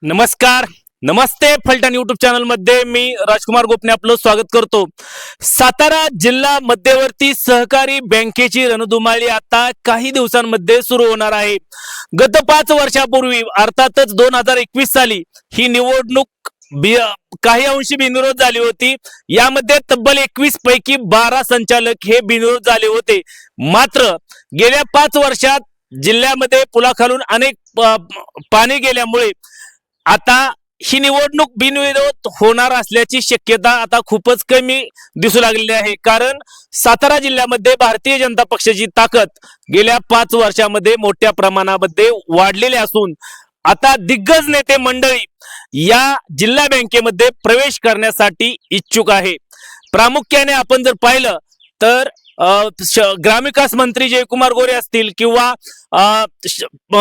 नमस्कार, नमस्ते Phaltan YouTube channel मध्ये मी राजकुमार गोपने आपलं स्वागत करतो। सातारा जिल्हा मध्यवर्ती सहकारी बँकेची रणधुमाळी आता काही दिवसांमध्ये सुरू होणार आहे। गत 5 वर्षापूर्वी अर्थातच 2021 साली ही निवडणूक काही अंशी बिनविरोध झाली होती। यामध्ये तब्बल 21 पैकी 12 संचालक हे बिनविरोध झाले होते। मात्र गेल्या 5 वर्षात जिल्ह्यामध्ये पुलाखालून अनेक पाणी गेल्यामुळे आता ही निवडणूक बिनविरोध होणार असल्याची शक्यता आता खूपच कमी दिसू लागलेली आहे। कारण सातारा जिल्ह्यामध्ये भारतीय जनता पक्षाची ताकद गेल्या 5 वर्षांमध्ये मोठ्या प्रमाणामध्ये वाढलेली असून आता दिग्गज नेते मंडळी या जिल्हा बँकेमध्ये प्रवेश करण्यासाठी इच्छुक आहे। प्रामुख्याने आपण जर पाहिलं तर ग्रामविकास मंत्री जयकुमार गोरे असतील किंवा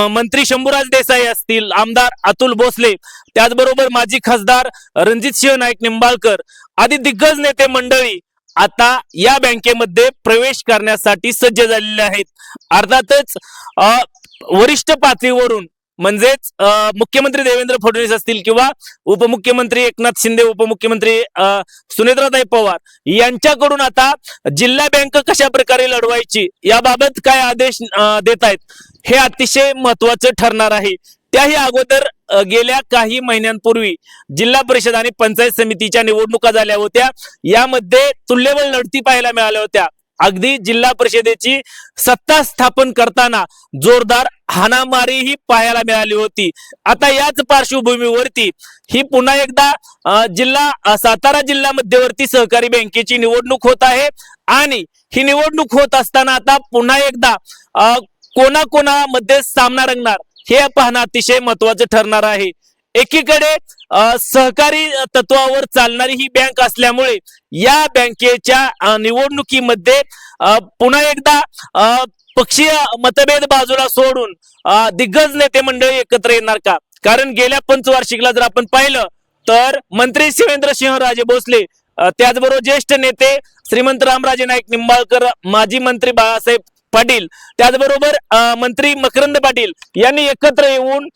मंत्री शंभूराज देसाई असतील, आमदार अतुल भोसले, त्याचबरोबर माजी खासदार रणजितसिंह नाईक निंबाळकर आदी दिग्गज नेते मंडळी आता या बँकेमध्ये प्रवेश करण्यासाठी सज्ज झालेले आहेत। अर्थातच वरिष्ठ पातळीवरून म्हणजेच मुख्यमंत्री देवेंद्र फडणवीस असतील किंवा उपमुख्यमंत्री एकनाथ शिंदे, उपमुख्यमंत्री सुनेत्राताई पवार यांच्याकडून आता जिल्हा बँक कशा प्रकारे लढवायची याबाबत काय आदेश देत आहेत हे अतिशय महत्त्वाचं ठरणार आहे। त्याही अगोदर गेल्या काही महिन्यांपूर्वी जिल्हा परिषद आणि पंचायत समितीच्या निवडणुका झाल्या होत्या। यामध्ये तुल्यबळ लढती पाहायला मिळाल्या होत्या। अगदी जिल्हा परिषदेची सत्ता स्थापन करताना जोरदार हाणामारी ही पाहायला मिळाली होती। आता याच पार्श्वभूमीवरती ही पुन्हा एकदा सातारा जिल्हा मध्यवर्ती सहकारी बँकेची निवडणूक होत आहे आणि ही निवडणूक होत असताना आता पुन्हा एकदा कोणाकोणामध्ये सामना रंगणार हे पाहणं अतिशय महत्त्वाचं ठरणार आहे। एकीकडे सहकारी तत्वावर चालणारी ही बँक असल्यामुळे या बँकेच्या निवडणुकीमध्ये पुन्हा एकदा पक्षीय मतभेद बाजूला सोडून दिग्गज नेते मंडळी एकत्र येणार का? कारण गेल्या पंचवार्षिकला जर आपण पाहिलं तर मंत्री शिवेंद्रसिंहराजे भोसले, त्याचबरोबर ज्येष्ठ नेते श्रीमंत रामराजे नाईक निंबाळकर, माजी मंत्री बाळासाहेब पाटील, त्याचबरोबर मंत्री मकरंद पाटील यांनी एकत्र येऊन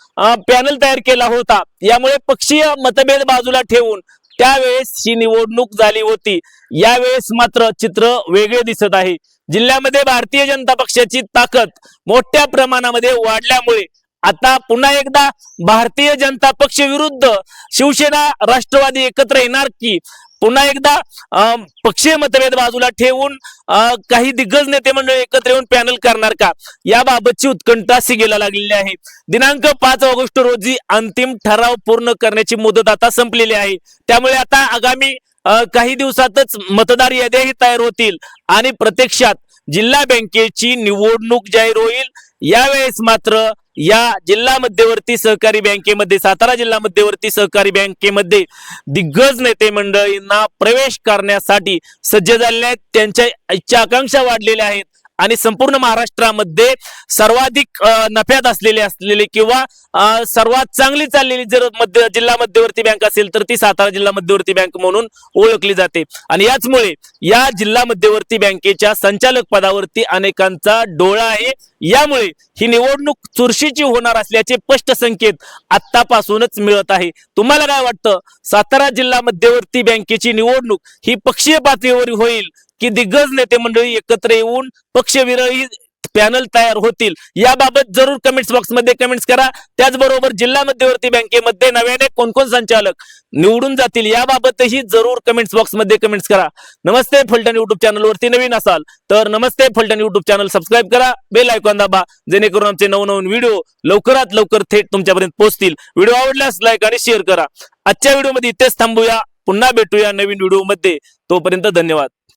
पॅनल तयार केला होता। यामुळे पक्षीय मतभेद बाजूला ठेवून त्यावेळेस ही निवडणूक झाली होती। यावेळेस मात्र चित्र वेगळे दिसत आहे। जिल्ह्यामध्ये भारतीय जनता पक्षाची ताकद मोठ्या प्रमाणामध्ये वाढल्यामुळे आता पुन्हा एकदा भारतीय जनता पक्ष विरुद्ध शिवसेना राष्ट्रवादी एकत्र येणार की पुन्हा एकदा पक्षीय मतभेद बाजूला ठेवून काही दिग्गज नेते मंडळी एकत्र येऊन पॅनल करणार का याबाबतची उत्कंठा सिगेला लागलेली आहे। दिनांक 5 ऑगस्ट रोजी अंतिम ठराव पूर्ण करण्याची मुदत आता संपलेली आहे। त्यामुळे आता आगामी काही दिवसातच मतदार याद्याही तयार होतील आणि प्रत्यक्षात जिल्हा बँकेची निवडणूक जाहीर होईल। यावेळेस मात्र या जिल्हा मध्यवर्ती सहकारी बँकेमध्ये, सातारा जिल्हा मध्यवर्ती सहकारी बँकेमध्ये दिग्गज नेते मंडळींना प्रवेश करण्यासाठी सज्ज झालेले आहेत। त्यांच्या इच्छा आकांक्षा वाढलेल्या आहेत आणि संपूर्ण महाराष्ट्रामध्ये सर्वाधिक नफ्यात असलेले किंवा सर्वात चांगली चाललेली जर जिल्हा मध्यवर्ती बँक असेल तर ती सातारा जिल्हा मध्यवर्ती बँक म्हणून ओळखली जाते। आणि याचमुळे या जिल्हा मध्यवर्ती बँकेच्या संचालक पदावरती अनेकांचा डोळा आहे। यामुळे ही निवडणूक चुरशीची होणार असल्याचे स्पष्ट संकेत आतापासूनच मिळत आहे। तुम्हाला काय वाटतं? सातारा जिल्हा मध्यवर्ती बँकेची निवडणूक ही पक्षीय पातळीवर होईल की दिग्गज नेते मंडळी एकत्र येऊन पक्षविरहित पॅनल तयार होतील? याबाबत जरूर कमेंट्स बॉक्स मध्ये कमेंट्स करा। त्याचबरोबर जिल्हा मध्यवर्ती बँकेमध्ये नव्याने कोण संचालक निवडून जातील याबाबतही जरूर कमेंट्स बॉक्स मध्ये कमेंट्स करा। नमस्ते फलटण यूट्यूब चॅनल वरती नवीन असाल तर नमस्ते फलटण यूट्यूब चॅनल सबस्क्राईब करा, बेल आयकॉन दाबा, जेणेकरून आमचे नवनवीन व्हिडिओ लवकरात लवकर थेट तुमच्यापर्यंत पोहोचतील। व्हिडिओ आवडल्यास लाईक आणि शेअर करा। आजच्या व्हिडिओमध्ये इथेच थांबूया, पुन्हा भेटूया नवीन व्हिडिओ मध्ये। तोपर्यंत धन्यवाद।